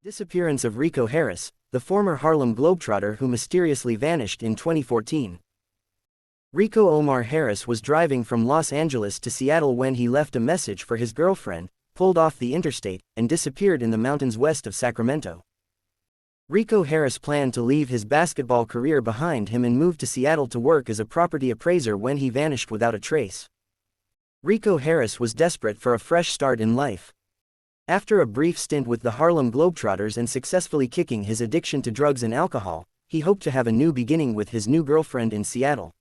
Disappearance of Rico Harris, the former Harlem Globetrotter who mysteriously vanished in 2014. Rico Omar Harris was driving from Los Angeles to Seattle when he left a message for his girlfriend, pulled off the interstate, and disappeared in the mountains west of Sacramento. Rico Harris planned to leave his basketball career behind him and move to Seattle to work as a property appraiser when he vanished without a trace. Rico Harris was desperate for a fresh start in life. After a brief stint with the Harlem Globetrotters and successfully kicking his addiction to drugs and alcohol, he hoped to have a new beginning with his new girlfriend in Seattle.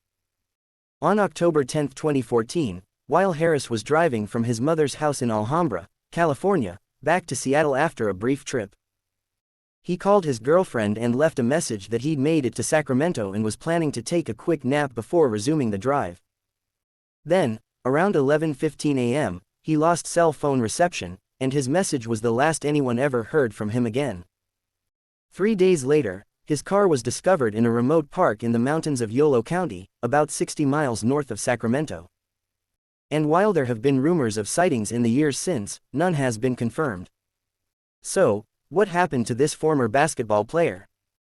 On October 10, 2014, while Harris was driving from his mother's house in Alhambra, California, back to Seattle after a brief trip, he called his girlfriend and left a message that he'd made it to Sacramento and was planning to take a quick nap before resuming the drive. Then, around 11:15 a.m., he lost cell phone reception, and his message was the last anyone ever heard from him again. 3 days later, his car was discovered in a remote park in the mountains of Yolo County, about 60 miles north of Sacramento. And while there have been rumors of sightings in the years since, none has been confirmed. So, what happened to this former basketball player?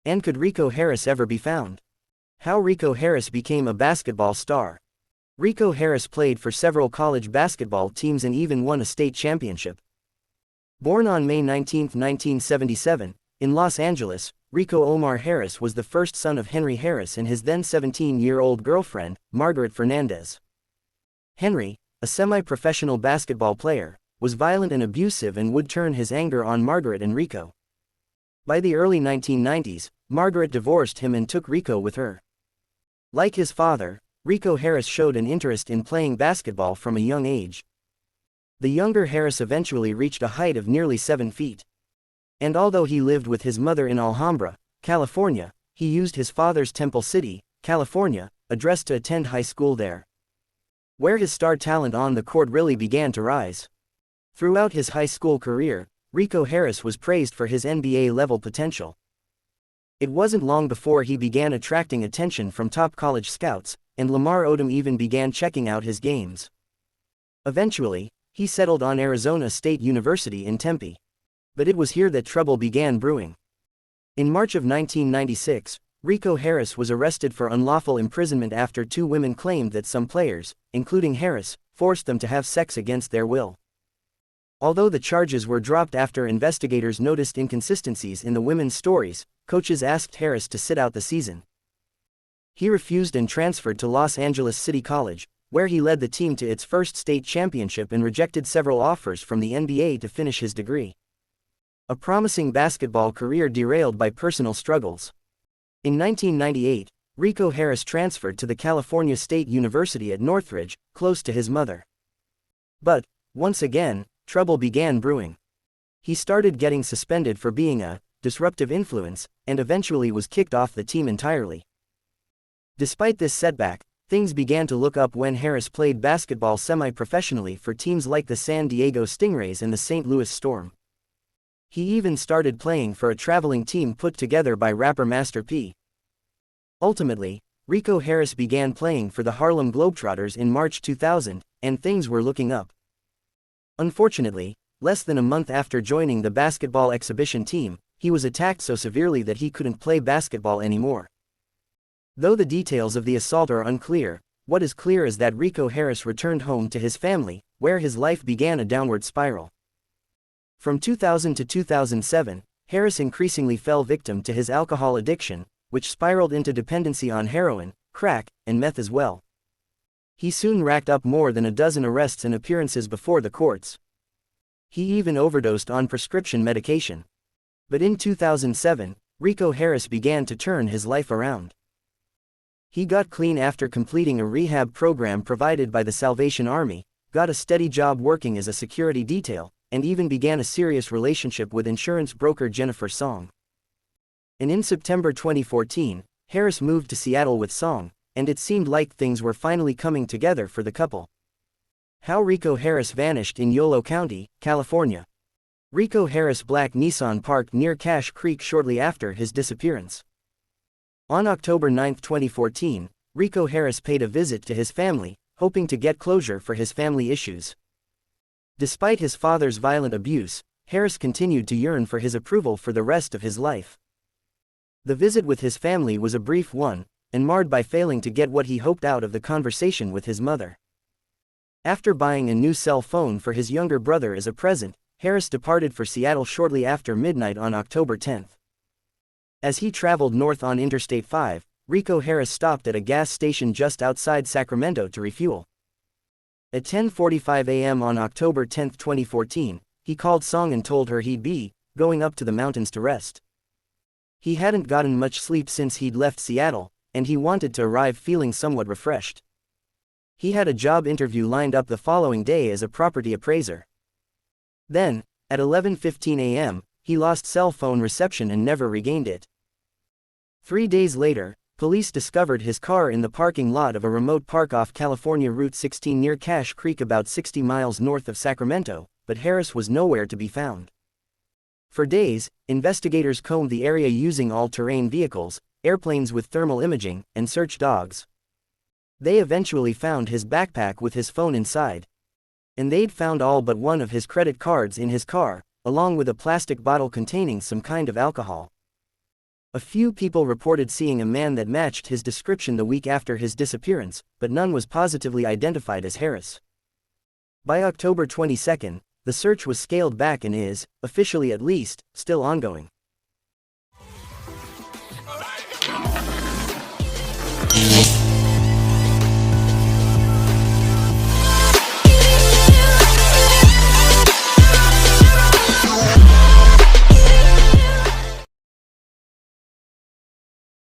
And could Rico Harris ever be found? How Rico Harris became a basketball star. Rico Harris played for several college basketball teams and even won a state championship. Born on May 19, 1977, in Los Angeles, Rico Omar Harris was the first son of Henry Harris and his then 17-year-old girlfriend, Margaret Fernandez. Henry, a semi-professional basketball player, was violent and abusive and would turn his anger on Margaret and Rico. By the early 1990s, Margaret divorced him and took Rico with her. Like his father, Rico Harris showed an interest in playing basketball from a young age. The younger Harris eventually reached a height of nearly 7 feet. And although he lived with his mother in Alhambra, California, he used his father's Temple City, California, address to attend high school there, where his star talent on the court really began to rise. Throughout his high school career, Rico Harris was praised for his NBA-level potential. It wasn't long before he began attracting attention from top college scouts, and Lamar Odom even began checking out his games. Eventually, he settled on Arizona State University in Tempe. But it was here that trouble began brewing. In March of 1996, Rico Harris was arrested for unlawful imprisonment after 2 women claimed that some players, including Harris, forced them to have sex against their will. Although the charges were dropped after investigators noticed inconsistencies in the women's stories, coaches asked Harris to sit out the season. He refused and transferred to Los Angeles City College, where he led the team to its first state championship and rejected several offers from the NBA to finish his degree. A promising basketball career derailed by personal struggles. In 1998, Rico Harris transferred to the California State University at Northridge, close to his mother. But, once again, trouble began brewing. He started getting suspended for being a disruptive influence, and eventually was kicked off the team entirely. Despite this setback, things began to look up when Harris played basketball semi-professionally for teams like the San Diego Stingrays and the St. Louis Storm. He even started playing for a traveling team put together by rapper Master P. Ultimately, Rico Harris began playing for the Harlem Globetrotters in March 2000, and things were looking up. Unfortunately, less than a month after joining the basketball exhibition team, he was attacked so severely that he couldn't play basketball anymore. Though the details of the assault are unclear, what is clear is that Rico Harris returned home to his family, where his life began a downward spiral. From 2000 to 2007, Harris increasingly fell victim to his alcohol addiction, which spiraled into dependency on heroin, crack, and meth as well. He soon racked up more than a dozen arrests and appearances before the courts. He even overdosed on prescription medication. But in 2007, Rico Harris began to turn his life around. He got clean after completing a rehab program provided by the Salvation Army, got a steady job working as a security detail, and even began a serious relationship with insurance broker Jennifer Song. And in September 2014, Harris moved to Seattle with Song, and it seemed like things were finally coming together for the couple. How Rico Harris vanished in Yolo County, California. Rico Harris' black Nissan parked near Cache Creek shortly after his disappearance. On October 9, 2014, Rico Harris paid a visit to his family, hoping to get closure for his family issues. Despite his father's violent abuse, Harris continued to yearn for his approval for the rest of his life. The visit with his family was a brief one, and marred by failing to get what he hoped out of the conversation with his mother. After buying a new cell phone for his younger brother as a present, Harris departed for Seattle shortly after midnight on October 10. As he traveled north on Interstate 5, Rico Harris stopped at a gas station just outside Sacramento to refuel. At 10:45 a.m. on October 10, 2014, he called Song and told her he'd be going up to the mountains to rest. He hadn't gotten much sleep since he'd left Seattle, and he wanted to arrive feeling somewhat refreshed. He had a job interview lined up the following day as a property appraiser. Then, at 11:15 a.m., he lost cell phone reception and never regained it. 3 days later, police discovered his car in the parking lot of a remote park off California Route 16 near Cache Creek about 60 miles north of Sacramento, but Harris was nowhere to be found. For days, investigators combed the area using all-terrain vehicles, airplanes with thermal imaging, and search dogs. They eventually found his backpack with his phone inside. And they'd found all but one of his credit cards in his car, along with a plastic bottle containing some kind of alcohol. A few people reported seeing a man that matched his description the week after his disappearance, but none was positively identified as Harris. By October 22, the search was scaled back and is, officially at least, still ongoing.